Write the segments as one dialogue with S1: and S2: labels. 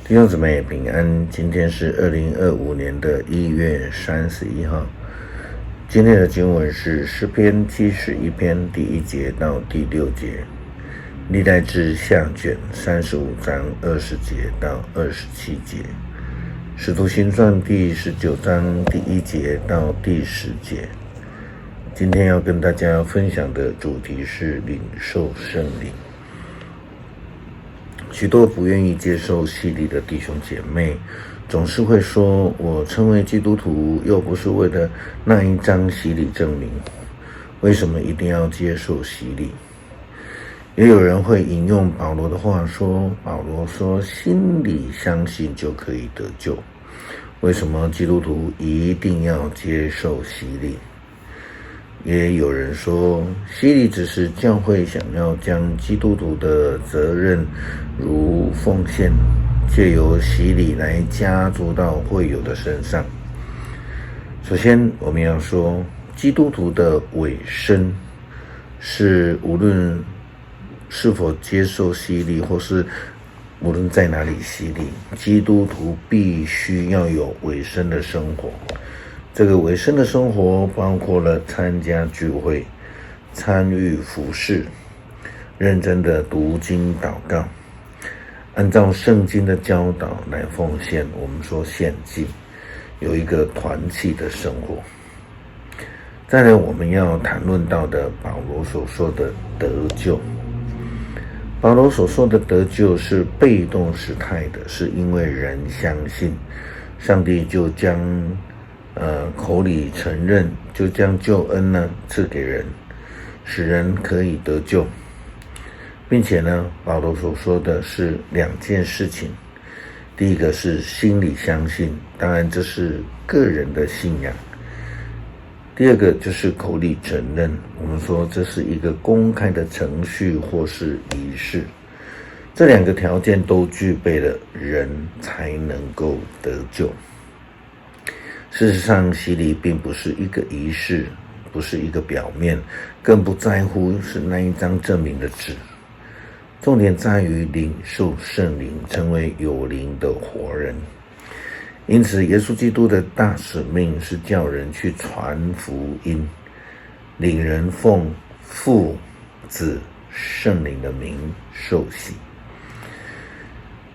S1: 弟兄姊妹平安，今天是2025年的1月31号。今天的经文是诗篇71篇第1节到第6节，历代志下卷35章20节到27节，使徒行传第19章第1节到第10节。今天要跟大家分享的主题是领受圣灵。许多不愿意接受洗礼的弟兄姐妹，总是会说，我成为基督徒又不是为了那一张洗礼证明，为什么一定要接受洗礼？也有人会引用保罗的话说，保罗说心里相信就可以得救，为什么基督徒一定要接受洗礼？也有人说，洗礼只是教会想要将基督徒的责任如奉献，借由洗礼来加诸到会友的身上。首先我们要说，基督徒的委身是无论是否接受洗礼，或是无论在哪里洗礼，基督徒必须要有委身的生活。这个委身的生活包括了参加聚会、参与服事、认真的读经祷告，按照圣经的教导来奉献，我们说献祭，有一个团契的生活。再来我们要谈论到的保罗所说的得救。保罗所说的得救是被动时态的，是因为人相信，上帝就将口里承认，就将救恩呢赐给人，使人可以得救，并且呢，保罗所说的是两件事情。第一个是心里相信，当然这是个人的信仰。第二个就是口里承认，我们说这是一个公开的程序或是仪式。这两个条件都具备了，人才能够得救。事实上，洗礼并不是一个仪式，不是一个表面，更不在乎是那一张证明的纸。重点在于领受圣灵，成为有灵的活人。因此，耶稣基督的大使命是叫人去传福音，领人奉父、子、圣灵的名受洗。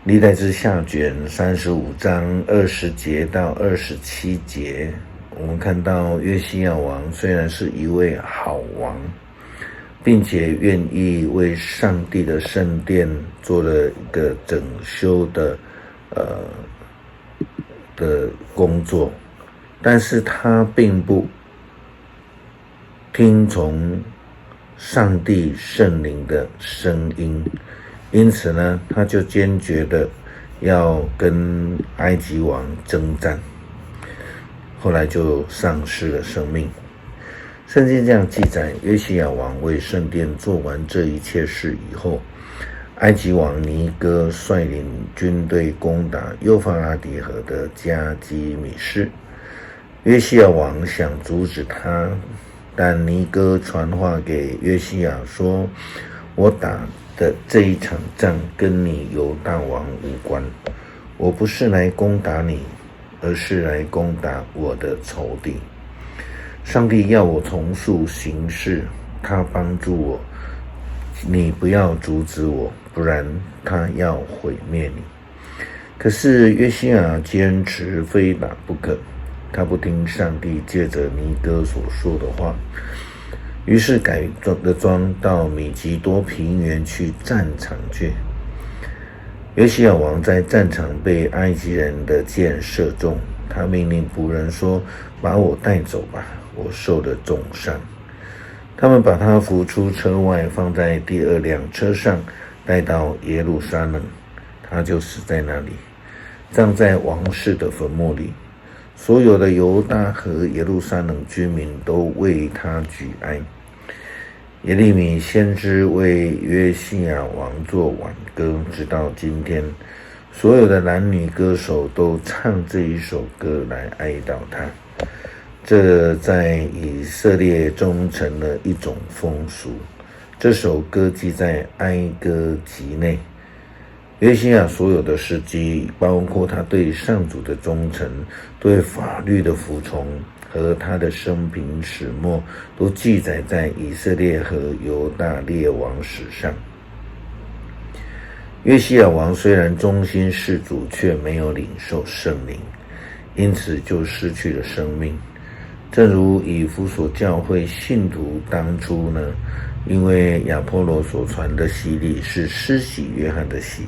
S1: 历代志下卷35章20节到27节，我们看到约西亚王虽然是一位好王，并且愿意为上帝的圣殿做了一个整修的工作，但是他并不听从上帝圣灵的声音，因此呢，他就坚决的要跟埃及王征战，后来就丧失了生命。圣经这样记载，约西亚王为圣殿做完这一切事以后，埃及王尼哥率领军队攻打幼发拉底河的加基米斯。约西亚王想阻止他，但尼哥传话给约西亚说，我打的这一场仗跟你犹大王无关，我不是来攻打你，而是来攻打我的仇敌。上帝要我从速行事，他帮助我，你不要阻止我，不然他要毁灭你。可是约西亚坚持非打不可，他不听上帝借着尼哥所说的话，于是改了装到米吉多平原去战场去。约西亚王在战场被埃及人的箭射中，他命令仆人说，把我带走吧，我受了重伤。他们把他扶出车外，放在第2辆车上，带到耶路撒冷，他就死在那里，葬在王室的坟墓里。所有的犹大和耶路撒冷居民都为他举哀。耶利米先知为约西亚王作挽歌，直到今天，所有的男女歌手都唱这一首歌来哀悼他。这在以色列中成了一种风俗。这首歌记在哀歌集内。约西亚所有的事迹，包括他对上主的忠诚、对法律的服从和他的生平始末，都记载在以色列和犹大列王史上。约西亚王虽然忠心事主，却没有领受圣灵，因此就失去了生命。正如以弗所教会信徒当初呢，因为亚波罗所传的洗礼是施洗约翰的洗，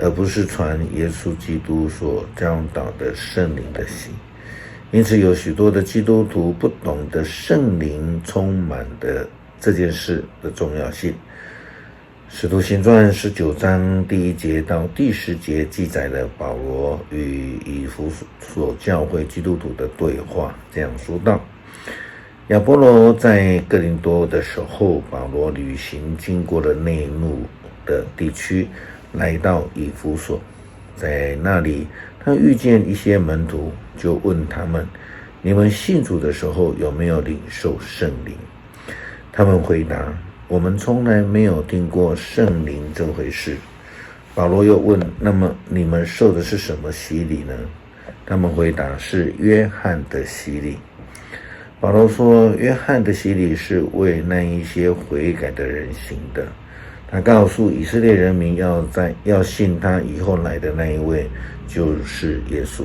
S1: 而不是传耶稣基督所教导的圣灵的洗，因此有许多的基督徒不懂得圣灵充满的这件事的重要性。使徒行传19章第1节到第10节记载了保罗与以弗所教会基督徒的对话，这样说道：亚波罗在哥林多的时候，保罗旅行经过了内陆的地区，来到以弗所，在那里他遇见一些门徒，就问他们：你们信主的时候有没有领受圣灵？他们回答：我们从来没有听过圣灵这回事。保罗又问：那么你们受的是什么洗礼呢？他们回答：是约翰的洗礼。保罗说，约翰的洗礼是为那一些悔改的人行的。他告诉以色列人民要信他以后来的那一位，就是耶稣。